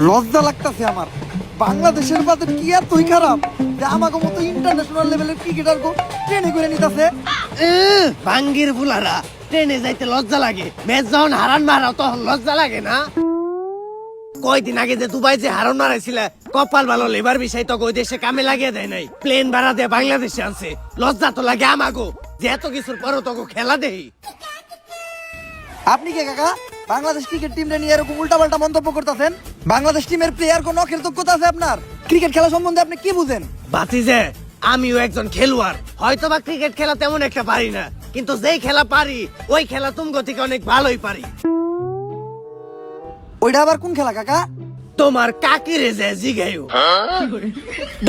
লজ্জা লাগতাছে আমার। বাংলাদেশের বাজেট কি এতই খারাপ যে আমাকে মতো ইন্টারন্যাশনাল লেভেলের ক্রিকেটার গো ট্রেনে করে নিতেছে। বাঙ্গির বুলারা ট্রেনে যাইতে লজ্জা লাগে, ম্যাচ যখন হারান মারাও তখন লজ্জা লাগে না? কয়দিন আগে যে দুবাই যে হারান মারাইছিল, কপাল ভালো লেবার বিষয় তো ওই দেশে কামে লাগিয়ে দেয় নাই, প্লেন ভাড়া দিয়ে বাংলাদেশে আনছে। লজ্জা তো লাগে আমাগো যে এত কিছুর পরও তো খেলা দেই। আপনি কে কাকা বাংলাদেশ ক্রিকেট টিমটা নিয়ে এরকম উল্টাপাল্টা মন্তব্য করতেছেন? বাংলাদেশ টিমের প্লেয়ার কোন কৃতজ্ঞতা আছে আপনার? ক্রিকেট খেলা সম্বন্ধে আপনি কি বুঝেন? বাতিজে আমিও একজন খেলোয়াড়, হয়তো বা ক্রিকেট খেলা তেমন একটা পারি না, কিন্তু যেই খেলা পারি ওই খেলা তুমগো থেকে অনেক ভালোই পারি। ওইটা আবার কোন খেলা কাকা? তোমার কাকিরে যে জিগাইও।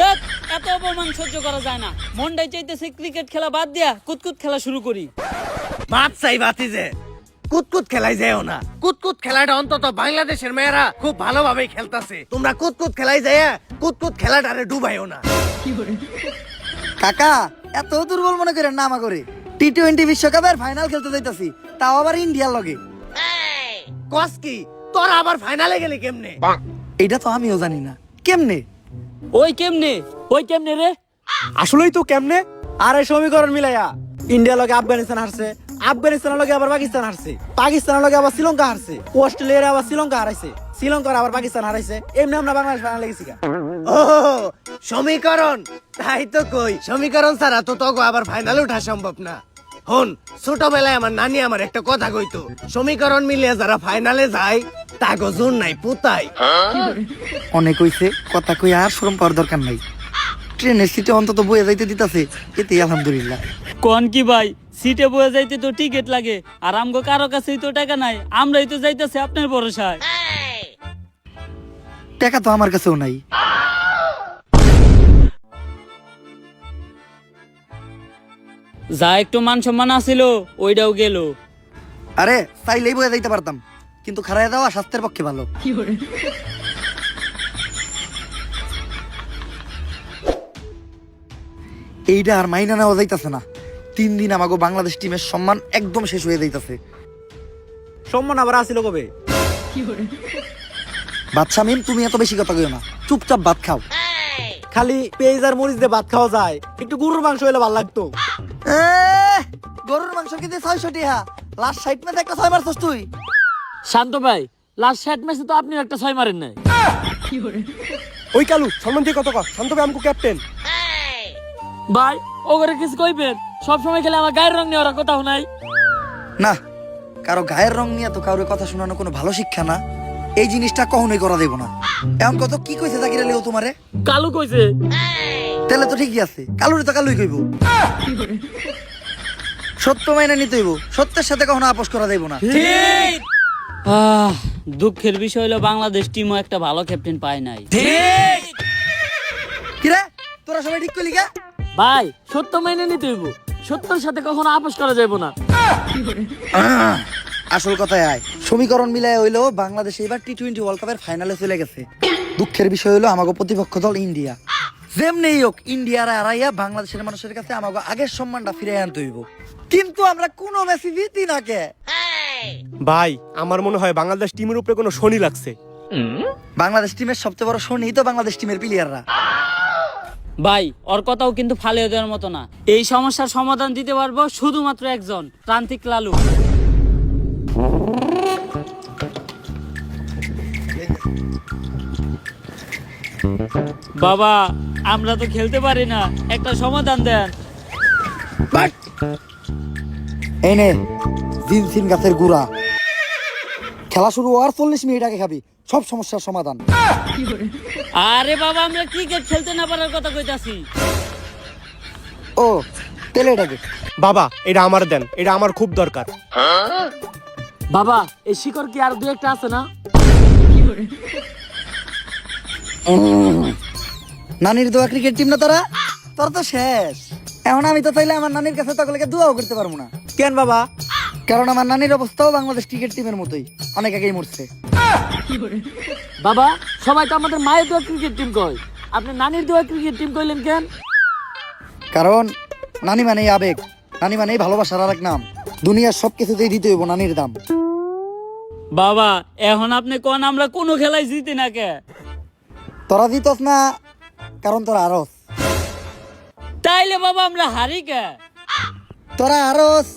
দেখ, এত অপমান সহ্য করা যায় না। মনটাই চাইতেছে ক্রিকেট খেলা বাদ দিয়া কুতকুত খেলা শুরু করি। বাদ চাই বাতিজে, কুতকুত খেলাই যাও না। কুতকুত খেলাটা অন্তত বাংলাদেশের মেয়েরা খুব ভালোভাবেই খেলতেছে। তোমরা কুতকুত খেলাই যায় কুতকুত খেলাটারে ডুবাইও না। কাকা এত দুর্বল মনে করেন না আমা করে। টি-20 বিশ্বকাপের ফাইনাল খেলতে যাইতাছি, তাও আবার ইন্ডিয়ার লগে। কস কি তোরা আবার ফাইনালে গেলি কেমনে? এটা তো আমিও জানি না কেমনে। ওই কেমনে রে? আসলেই তো কেমনে? আর এই সমীকরণ মিলাইয়া ইন্ডিয়া লগে আফগানিস্তান হারছে, আফগানিস্তানের লগে আবার পাকিস্তান হারছে, পাকিস্তানের লগে আবার শ্রীলঙ্কা হারছে, অস্ট্রেলিয়ার আবার শ্রীলঙ্কা হারাইছে, শ্রীলঙ্কার আবার পাকিস্তান হারাইছে। এমনি আমরা বাংলাদেশ ফাইনালে গেছি। ও সমীকরণ, তাই তো কই সমীকরণ ছাড়া তো তগো আবার ফাইনালে ওঠা সম্ভব না। হন, ছোটবেলায় আমার নানি আমার একটা কথা কইতো, সমীকরণ মিলিয়ে যারা ফাইনালে যায় তাগো জোর নাই পুতাই। অনেক হইছে, কথা কই আর শরম পাওয়ার দরকার নাই। ট্রেনের সিটে অন্তত বয়ে যাইতে দিতাছে, এতে আলহামদুলিল্লাহ। কোন কি ভাই, সিটে বয়ে যাইতে তো টিকিট লাগে, আর আমগো কারো কাছেই তো টাকা নাই, আমরাই তো যাইতেছি আপনার ভরসায়। টাকা তো আমার কাছেও নাই। যা একটু মান সম্মান আছিল ওইটাও গেল। আরে চাইলেই বয়ে যাইতে পারতাম, কিন্তু খারায় দেওয়া স্বাস্থ্যের পক্ষে ভালো। এইটা আর মাইনা নেওয়া যাইতাছে না। 3 দিন আমাকে বাংলাদেশ টিমের সম্মান একদম শেষ হয়ে যাইতাছে। সম্মান আবার আসিল কবে? বাদশা মিম, তুমি এত বেশি কথা কইও না, চুপচাপ ভাত খাও। খালি পেঁয়াজ আর মরিচ দিয়ে ভাত খাওয়া যায়, একটু গরুর মাংস হলে ভালো লাগতো। গরুর মাংস কিন্তু 600 টাকা, লাস্ট 60 ম্যাচে একটা 6 মারছস তুই। শান্ত ভাই, লাস্ট 60 ম্যাচে তো আপনি একটা 6 মারেন নাই। ওই কালু সম্মান দিয়ে কত কথা, শান্ত ভাই আমকো ক্যাপ্টেন। ভাই ওগরে কিছু কইবেন, সব সময় খেলে আমার গায়ের রং নিয়ে ওরা কথা নাই। না, কারো গায়ের রং নিয়ে তো কারোর কথা শোনানো কোনো ভালো শিক্ষা না। এই জিনিসটা কখনোই করা দেব না। এখন কত কি কইছে জাকির আলী ও তোমারে? কালু কইছে। তাহলে তো ঠিকই আছে, কালুরে তো কালুই কইব। সত্য মাইনে নিতে হইব, সত্যের সাথে কখনো আপোষ করা দেব না। ঠিক। দুঃখের বিষয় হলো বাংলাদেশ টিমও একটা ভালো ক্যাপ্টেন পায় নাই। ঠিক। কিরে তোরা সবাই ঠিক কইলি কে? ভাই সত্য মেনে নিতে হইব, সত্যের সাথে কখনো আপোষ করা যাবে না। আসল কথায় আয়, সমীকরণ মিলায় হইলো বাংলাদেশ এবার টি-20 ওয়ার্ল্ড কাপের ফাইনালে চলে গেছে। দুঃখের বিষয় হলো আমাগো প্রতিপক্ষ দল ইন্ডিয়া। যেমনি হোক ইন্ডিয়ার হারাইয়া বাংলাদেশের মানুষের কাছে আমাগো আগের সম্মানটা ফিরে আনতে হইব। কিন্তু আমরা কোনো ম্যাচই জিতি না কে? ভাই আমার মনে হয় বাংলাদেশ টিমের উপরে কোনো শনি লাগছে। বাংলাদেশ টিমের সবচেয়ে বড় শনি তো বাংলাদেশ টিমের প্লেয়াররা। ভাই ওর কথাও কিন্তু ফালিয়ে দেওয়ার মতো না। এই সমস্যার সমাধান দিতে পারবো শুধুমাত্র একজন, প্রান্তিক লালু। বাবা আমরা তো খেলতে পারি না, একটা সমাধান দেন। এই নে জিনসিন গাছের গুড়া, খেলা শুরু হওয়ার 40 মিনিট আগে খাবি, সব সমস্যার সমাধান। আরে বাবা আমরা ক্রিকেট খেলতে না পারার কথা কইতাছি। ও তেলে এটাকে বাবা এটা আমার দেন, এটা আমার খুব দরকার। বাবা এই শিকড় কি আর দু একটা আছে না? নানির দোয়া ক্রিকেট টিম না তোরা, তোর তো শেষ। এখন আমি তো চাইলে আমার নানির কাছে তকলেকে দোয়াও করতে পারবো না। কেন বাবা? কারণ আমার নানির অবস্থাও বাংলাদেশ ক্রিকেট টিমের মতোই, অনেক আগেই মরছে। বাবা সবাই তো আমাদের মায়ের দোয়া ক্রিকেট টিম কয়, আপনি নানির দোয়া ক্রিকেট টিম কইলেন কেন? কারণ নানি মানেই আবেগ, নানি মানেই ভালোবাসার আর এক নাম। দুনিয়ার সবকিছুতেই দিতে হইব নানির দাম। বাবা এখন আপনি কোন আমরা কোনো খেলায় জিতি না কে? তোরা জিতস না কারণ তোরা আরস, তাইলে বাবা আমরা হারি কে? তোরা আরস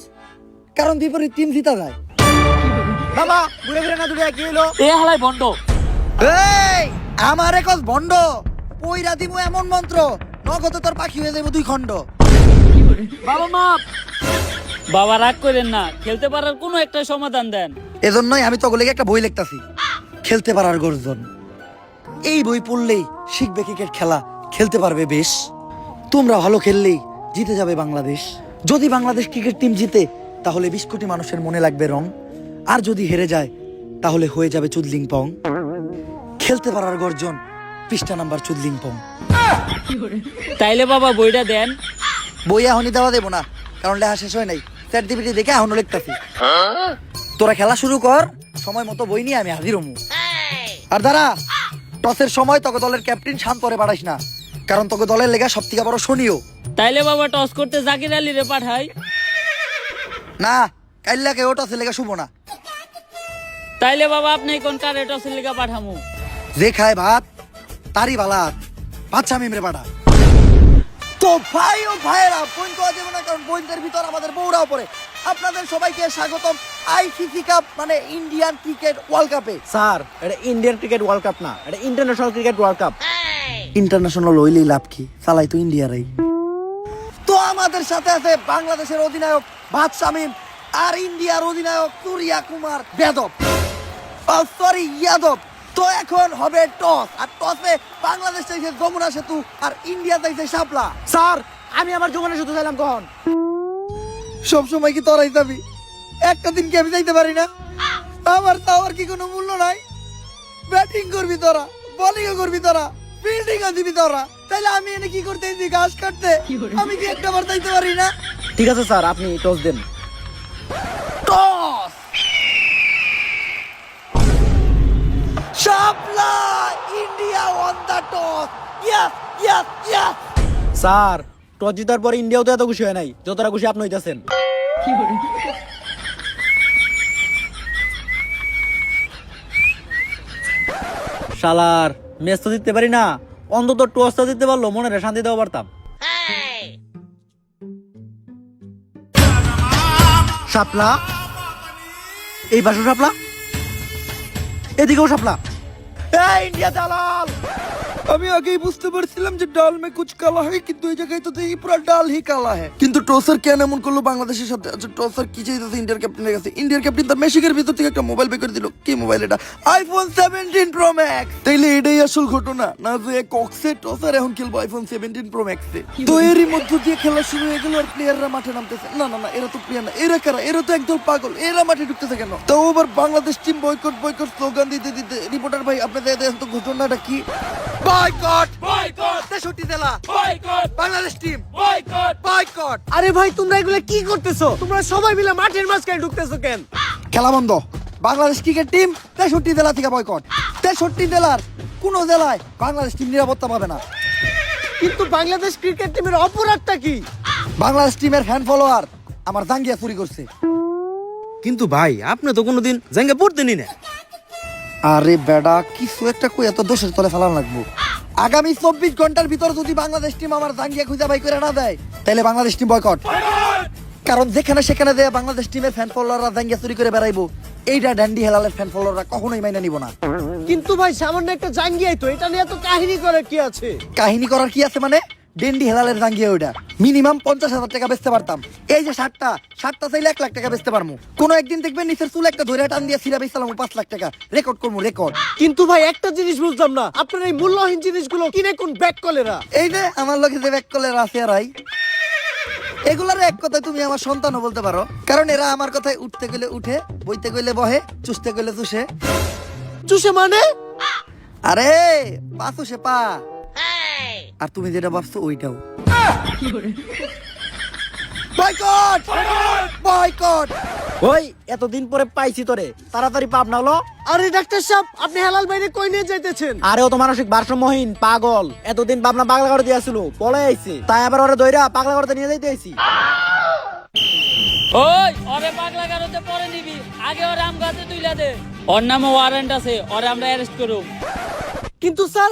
কারণ বিপরীত টিম জিতা যায়। বাবা ঘুরে ফিরে না দুটো কি হলো? এ হালাই বন্ধ। এই আমার একজ ভণ্ড পইরা দিমু এমন মন্ত্র নগদ তোর পাখি হয়ে যাবো 2 খণ্ড। বাবা মাপ। বাবা রাগ করেন না, খেলতে পারার কোনো একটা সমাধান দেন। এজন্যই আমি তোগুলোকে একটা বই লিখতাছি, খেলতে পারার গর্জন। এই বই পড়লেই শিখবে ক্রিকেট খেলা, খেলতে পারবে বেশ। তোমরা ভালো খেললেই জিতে যাবে বাংলাদেশ। যদি বাংলাদেশ ক্রিকেট টিম জিতে তাহলে 20 কোটি মানুষের মনে লাগবে রং, আর যদি হেরে যায় তাহলে হয়ে যাবে চুদলিং পং। খেলতে পারার গর্জন, পৃষ্ঠা নাম্বার চুদলিং পং। তাইলে বাবা বইটা দেন। বই এখনই দেওয়া দেবো না, কারণ লেখা শেষ হয় নাই। চ্যাট জিপিটি দেখে এখনো লিখতাছি। তোরা খেলা শুরু কর, সময় মতো বই নিয়ে আমি হাজির হমু। আর দাঁড়া, টসের সময় তোকে দলের ক্যাপ্টেন শান্তরে পাঠাইস না, কারণ তোকে দলের লেগা সব থেকে বড় শনিও। তাইলে বাবা টস করতে জাকির আলী রে পাঠাই। না, কাইল্লাকে ও টসের লেগা শুভ না। তাইলে বাবা আপনি কোন কারে টসের লিগা পাঠামু? যে খায় ভাত তারই বালাত, বাচ্চা মেমরে পাঠা। তো ভাই ও ভাইয়েরা, বোন কোয়া যাবে না, কারণ বোনদের ভিতর আমাদের বউরাও পড়ে। আপনাদের সবাইকে স্বাগতম আইসিসি কাপ মানে ইন্ডিয়ান ক্রিকেট ওয়ার্ল্ড কাপে। স্যার এটা ইন্ডিয়ান ক্রিকেট ওয়ার্ল্ড কাপ না, এটা international cricket world cup. International হইলেই লাভ কি, চালাই তো ইন্ডিয়ারাই। তো আমাদের সাথে আছে বাংলাদেশের অধিনায়ক ভাত শামীম আর ইন্ডিয়ার অধিনায়ক সূর্যা কুমার যাদব, সরি যাদব। তো এখন হবে টস, আর টসে বাংলাদেশ চাইছে যমুনা সেতু আর ইন্ডিয়া চাইছে শাপলা। স্যার আমি আমার জীবনে শুধু চাইলাম কখন? সব সময় কি তোরাই যাবি? একটা দিন কি আমি যাইতে পারি না? আমার তাওয়ার কি কোনো মূল্য নাই? ব্যাটিং করবি তোরা, বোলিং করবি তোরা, ফিল্ডিং দিবি তোরা, তাহলে আমি এনে কি করতে এসেছি? ঘাস কাটতে? আমি কি একটা বার যাইতে পারি না? ঠিক আছে স্যার, আপনি টস দেন। টস শাপলা, India won the toss. Yes yes yes. Sir toss জিতার পরে ইন্ডিয়াও তো এত খুশি হয় নাই যতটা খুশি আপনি হইতাছেন। শালার ম্যাচ তো জিততে পারি না, অন্তত টসটা জিততে পারলো মনে শান্তি দেওয়া পারতাম। শাপলা, এই পাশে শাপলা, এদিকেও শাপলা। এই ইন্ডিয়া দালাল! আমি আগেই বুঝতে পারছিলাম যে ডাল মে কুছ কালা হয়, কিন্তু এই জায়গায় তো দেখি পুরো ডাল হি কালা है। কিন্তু টসার কেন এমন করলো বাংলাদেশের সাথে? আচ্ছা টসার কি চাইতেছে ইন্ডিয়ার ক্যাপ্টেনের কাছে? ইন্ডিয়ার ক্যাপ্টেন তার মেশিনের ভিতর থেকে একটা মোবাইল বের করে দিল। কি মোবাইল এটা? IPhone 17 pro max. তাইলে এটাই আসল ঘটনা না, যে কক্সে টসার এখন খেলবো আইফোন 17 প্রো ম্যাক্সে। তো এরই মধ্য দিয়ে খেলা শুরু হয়ে গেল আর প্লেয়াররা মাঠে নামতেছে। না না না, এরা তো প্লেয়ার না, এরা কারা? এরা তো একদল পাগল, এরা মাঠে ঢুকতেছে কেন? তো আবার Bangladesh team boycott boycott slogan দিতে দিতে রিপোর্টার ভাই আপনাদের দেখেন তো ঘটনাটা কি? বয়কট বয়কট 63 জেলা boycott, Bangladesh team boycott boycott. আরে ভাই তোমরা এগুলো কি করতেছো? তোমরা সবাই মিলে মাঠের মাঝখানে ঢুকতেছো কেন? খেলা বন্ধ। বাংলাদেশ ক্রিকেট টিম 63 জেলা থেকে বয়কট। 63 জেলার কোন জেলায় বাংলাদেশ টিম নিরাপত্তা পাবে না। কিন্তু বাংলাদেশ ক্রিকেট টিমের অপরাধটা কি? বাংলাদেশ টিমের ফ্যান ফলোয়ার আমার জাঙ্গিয়া চুরি করছে। কিন্তু ভাই আপনি তো কোনোদিন জাঙ্গা পড়তেনই না। আরে বেডা, কিছু একটা কই এত দোষের তলে ফেলান লাগবো। আগামী 24 ঘন্টার ভিতর যদি বাংলাদেশ টিম আমার জাঙ্গিয়া খুঁজে বাই করে না দেয় তাহলে বাংলাদেশ টিম বয়কট। কারণ যেখানে সেখানে দেয়া বাংলাদেশ টিমের ফ্যান ফলোয়াররা জাঙ্গিয়া চুরি করে বেড়াইবো, এইটা ড্যান্ডি হেলালের ফ্যান ফলোয়াররা কখনোই মাইনা নিব না। কিন্তু ভাই সামান্য একটা জাঙ্গিয়াই তো, এটা নিয়ে তো কাহিনী করার কি আছে? কাহিনী করার কি আছে মানে? ডেন্ডি হেলালের জাঙ্গিয়া ওইটা মিনিমাম 50,000 টাকা বেচতে পারতাম। এই যে শার্টটা চাইলে 1 লাখ টাকা বেচতে পারবো। কোনো একদিন দেখবেন নিচের চুল একটা ধরে টান দিয়ে সিরা বেচলাম 5 লাখ টাকা, রেকর্ড করবো রেকর্ড। কিন্তু ভাই একটা জিনিস বুঝলাম না, আপনার এই মূল্যহীন জিনিসগুলো কিনে কোন ব্যাক কলেরা? এই যে আমার লোকে যে ব্যাক কলের আছে রাই, এগুলার এক কথায় তুমি আমার সন্তানও বলতে পারো, কারণ এরা আমার কথায় উঠতে গেলে উঠে, বইতে গেলে বহে, চুষতে গেলে চুষে। চুষে মানে? আরে পা চুষে পা। আর তুমি যেটা ভাবছো ওইটাও। Boycott boycott. ওই এতদিন পরে পাইছি তোরে, তাড়াতাড়ি পাপ না হলো। আরে ডাক্তার সাহেব, আপনি হেলাল বাইরে কই নিয়ে যাইতেছেন? আরে ও তো মানসিক ভারসাম্যহীন পাগল, এতদিন ভাবনা পাগলা করে দিয়েছিল, পলে আইছে, তাই আবার ওরে দইরা পাগলা করতে নিয়ে যাইতে আইছি। ওই ওরে পাগলা গারোতে পরে নিবি, আগে ওরে আম গাছে তুইলা দে। ওর নামে ওয়ারেন্ট আছে, ওরে আমরা অ্যারেস্ট করব। কিন্তু স্যার